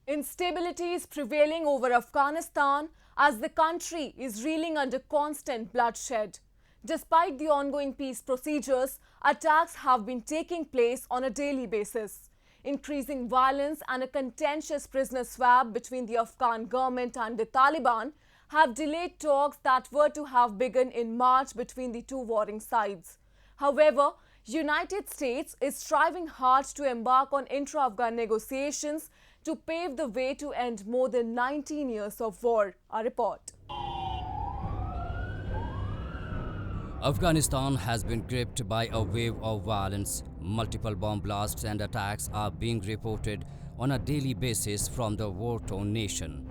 Instability is prevailing over Afghanistan as the country is reeling under constant bloodshed. Despite the ongoing peace procedures, attacks have been taking place on a daily basis. Increasing violence and a contentious prisoner swap between the Afghan government and the Taliban have delayed talks that were to have begun in March between the two warring sides. However, United States is striving hard to embark on intra-Afghan negotiations to pave the way to end more than 19 years of war. A report. Afghanistan has been gripped by a wave of violence. Multiple bomb blasts and attacks are being reported on a daily basis from the war-torn nation.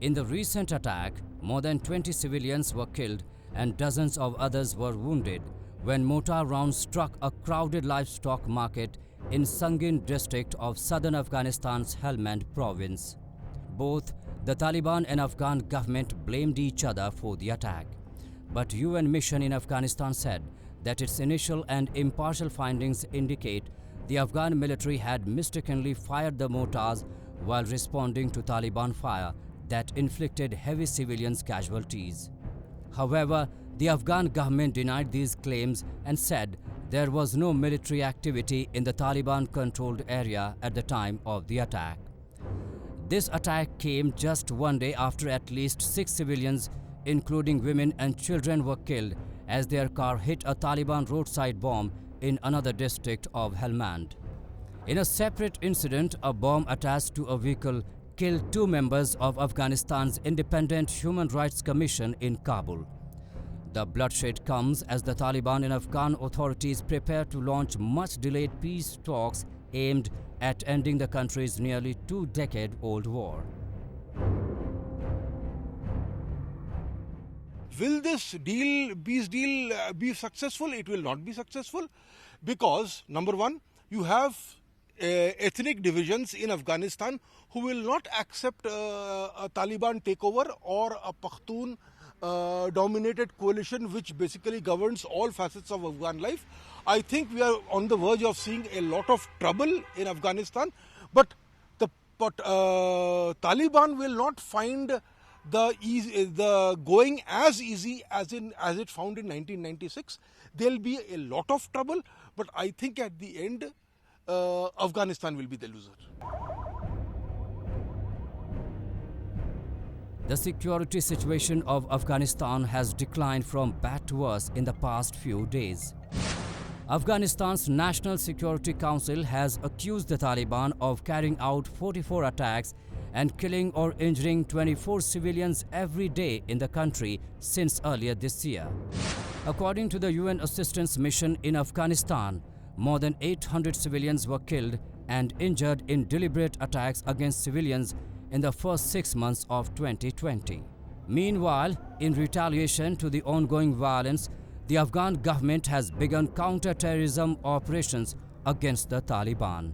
In the recent attack, more than 20 civilians were killed and dozens of others were wounded when mortar rounds struck a crowded livestock market in Sangin district of southern Afghanistan's Helmand province. Both the Taliban and Afghan government blamed each other for the attack. But UN mission in Afghanistan said that its initial and impartial findings indicate the Afghan military had mistakenly fired the mortars while responding to Taliban fire that inflicted heavy civilians' casualties. However, the Afghan government denied these claims and said there was no military activity in the Taliban-controlled area at the time of the attack. This attack came just one day after at least 6 civilians, including women and children, were killed as their car hit a Taliban roadside bomb in another district of Helmand. In a separate incident, a bomb attached to a vehicle killed 2 members of Afghanistan's Independent Human Rights Commission in Kabul. The bloodshed comes as the Taliban and Afghan authorities prepare to launch much-delayed peace talks aimed at ending the country's nearly 2-decade-old war. Will this peace deal be successful? It will not be successful because, number one, you have ethnic divisions in Afghanistan who will not accept a Taliban takeover or a Pakhtun dominated coalition which basically governs all facets of Afghan life. I think we are on the verge of seeing a lot of trouble in Afghanistan, but Taliban will not find the going as easy as it found in 1996. There'll be a lot of trouble, but I think at the end Afghanistan will be the loser. The security situation of Afghanistan has declined from bad to worse in the past few days. Afghanistan's National Security Council has accused the Taliban of carrying out 44 attacks and killing or injuring 24 civilians every day in the country since earlier this year. According to the UN Assistance Mission in Afghanistan, more than 800 civilians were killed and injured in deliberate attacks against civilians in the first 6 months of 2020. Meanwhile, in retaliation to the ongoing violence, the Afghan government has begun counter-terrorism operations against the Taliban.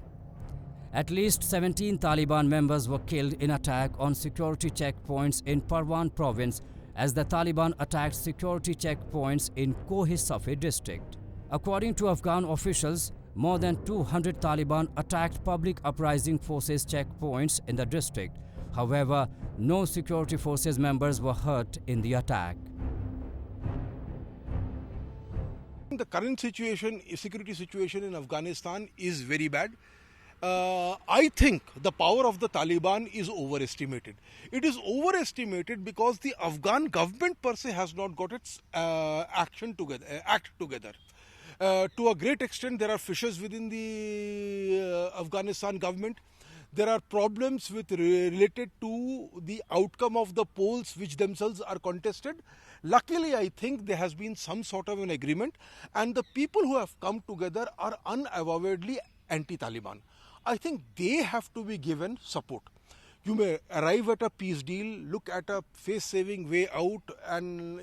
At least 17 Taliban members were killed in attack on security checkpoints in Parwan province as the Taliban attacked security checkpoints in Koh-i-Safi district. According to Afghan officials, more than 200 Taliban attacked public uprising forces checkpoints in the district. However, no security forces members were hurt in the attack. The current security situation in Afghanistan is very bad. I think the power of the Taliban is overestimated. It is overestimated because the Afghan government per se has not got its act together. To a great extent, there are fissures within the Afghanistan government. There are problems related to the outcome of the polls which themselves are contested. Luckily, I think there has been some sort of an agreement and the people who have come together are unavowedly anti-Taliban. I think they have to be given support. You may arrive at a peace deal, look at a face-saving way out and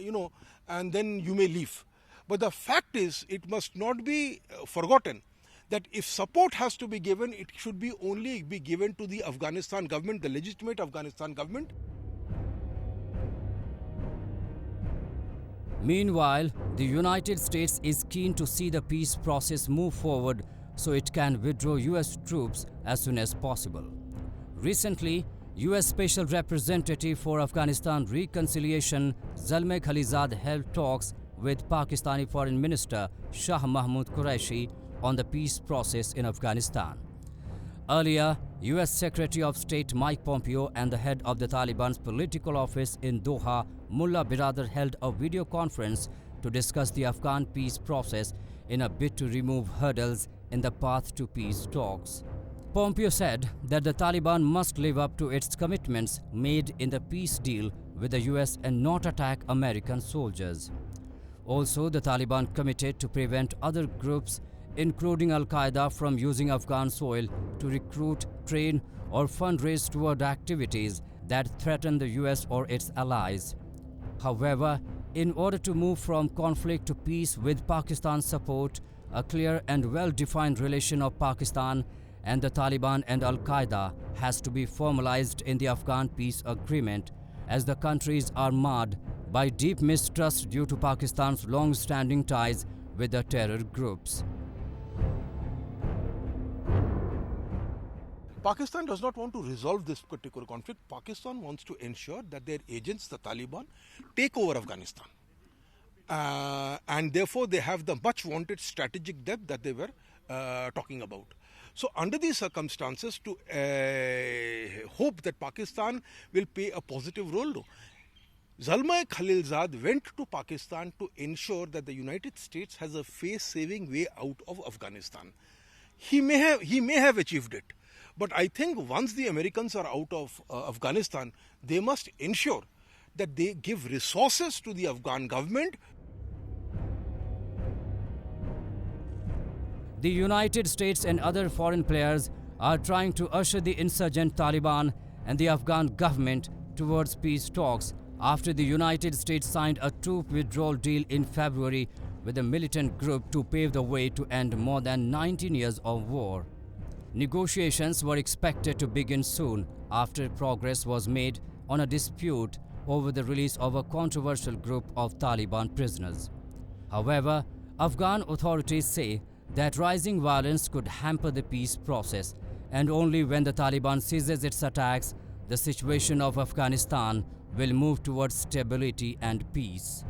then you may leave. But the fact is, it must not be forgotten that if support has to be given, it should be only be given to the Afghanistan government, the legitimate Afghanistan government. Meanwhile, the United States is keen to see the peace process move forward so it can withdraw US troops as soon as possible. Recently, US Special Representative for Afghanistan Reconciliation Zalmay Khalilzad held talks with Pakistani Foreign Minister Shah Mahmood Qureshi on the peace process in Afghanistan. Earlier, US Secretary of State Mike Pompeo and the head of the Taliban's political office in Doha, Mullah Biradar, held a video conference to discuss the Afghan peace process in a bid to remove hurdles in the path to peace talks. Pompeo said that the Taliban must live up to its commitments made in the peace deal with the US and not attack American soldiers. Also, the Taliban committed to prevent other groups, including Al-Qaeda, from using Afghan soil to recruit, train, or fundraise toward activities that threaten the US or its allies. However, in order to move from conflict to peace with Pakistan's support, a clear and well-defined relation of Pakistan and the Taliban and Al-Qaeda has to be formalized in the Afghan peace agreement, as the countries are marred by deep mistrust due to Pakistan's long-standing ties with the terror groups. Pakistan does not want to resolve this particular conflict. Pakistan wants to ensure that their agents, the Taliban, take over Afghanistan. And therefore, they have the much wanted strategic depth that they were talking about. So under these circumstances, to hope that Pakistan will play a positive role, Zalmay Khalilzad went to Pakistan to ensure that the United States has a face-saving way out of Afghanistan. He may have achieved it, but I think once the Americans are out of Afghanistan, they must ensure that they give resources to the Afghan government. The United States and other foreign players are trying to usher the insurgent Taliban and the Afghan government towards peace talks after the United States signed a troop withdrawal deal in February with a militant group to pave the way to end more than 19 years of war. Negotiations were expected to begin soon after progress was made on a dispute over the release of a controversial group of Taliban prisoners. However, Afghan authorities say that rising violence could hamper the peace process, and only when the Taliban ceases its attacks, the situation of Afghanistan will move towards stability and peace.